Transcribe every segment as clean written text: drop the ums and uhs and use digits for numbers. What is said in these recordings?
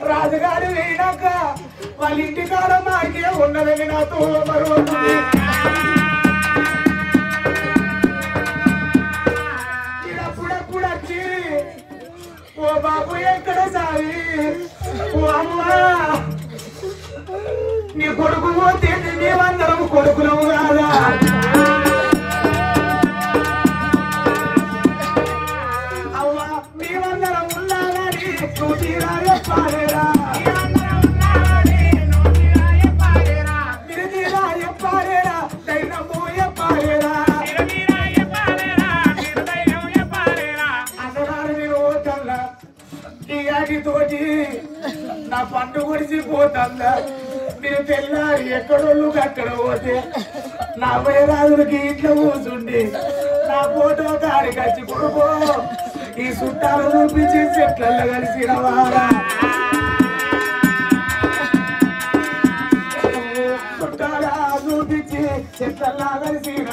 రాజుగారి వేయడాక వాళ్ళ ఇంటి కాడ మాకే ఉన్నదని నాతో మరో ఇప్పుడప్పుడు వచ్చి ఓ బాబు ఎక్కడ సావి ఓ అమ్మా నీ కొడుకు పోతే మేమందరం కొడుకులము కాదా అవ్వా మేమందరం ఉన్నారని నువ్వు తీరా చెప్పాలేరా మీరు తీరా చెప్పాలేరా ధైర్యము చెప్పాలేరా అన్నదారు నేను పోతాను ఈ ఆటితోటి నా పండు గుడిసి పోతుందా మీరు తెల్లారి ఎక్కడోళ్ళు అక్కడ పోతే నా వైరాజులకి ఇంట్లో కూర్చుండి నా ఫోటో కాడికి వచ్చి కొడుకో ఈ చుట్టాలు చూపించి చెట్లలో కలిసిన వారా చుట్టాల చూపించి చెట్లలా కలిసిన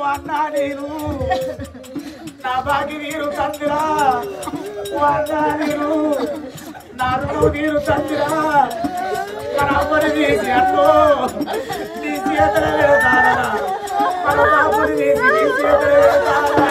అన్నా నేను నా బాగి నీరు తందిరా అన్నా నేను నా రుణం నీరు తందిరా మన అమ్మని తీసి అన్నో నీ చేతుల పెడతారా మన బాబుని తీసి నీ చేతుల పెడతారా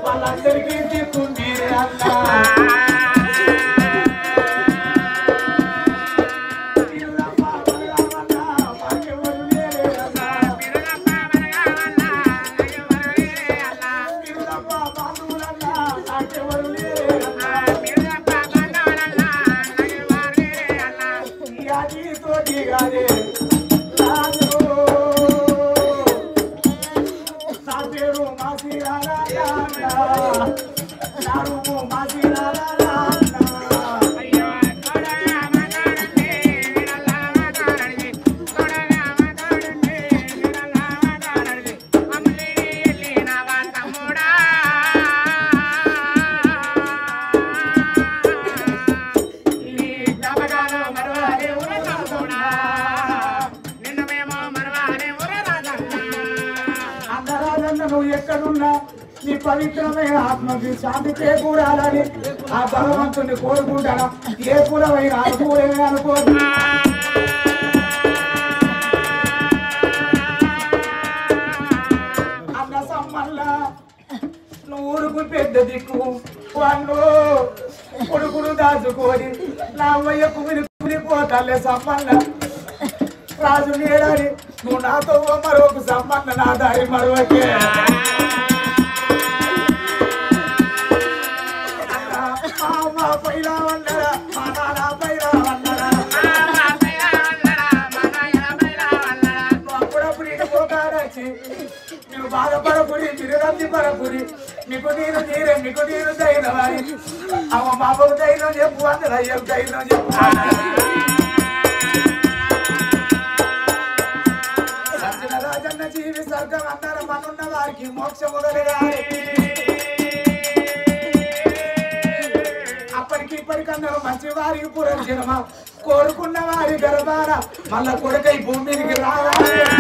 వాళ్ళందరికీ తీసుకుంది నువ్వు ఎక్కడున్నా నీ పవిత్రమైన ఆత్మకి శాంతి చేకూరాలని ఆ భగవంతుని కోరుకుంటాను. ఏ కులమైన అనుకూలమే అనుకో. అన్న సమ్మల్ల నువ్వు ఊరుకు పెద్ద దిక్కు వాళ్ళు కొడుకును దాచుకొని నా అమ్మయ్య కుమిలిపోతాలే సమ్మల్ల రాజు నేడాలి నువ్వు నాతో మరొక సంబంధ నా దారి మరొకే బాధపడకుడి మీరు రంది పడకుడి మీకు నేను తీరే మీకు నేను ధైర్యం అని అమ్మ మాపకు ధైర్యం చెప్పు అందరూ అయ్యకు ధైర్యం చెప్పు సజ్జన రాజన్న జీవి స్వర్గం అందరం మనున్న వారికి మోక్షము కలగాలి అప్పటికి ఇప్పటికన్నారు మంచి వారికి పురంజనమా కోరుకున్న వారి గర్భాన మళ్ళా కొడుకై భూమి మీదకి రావాలి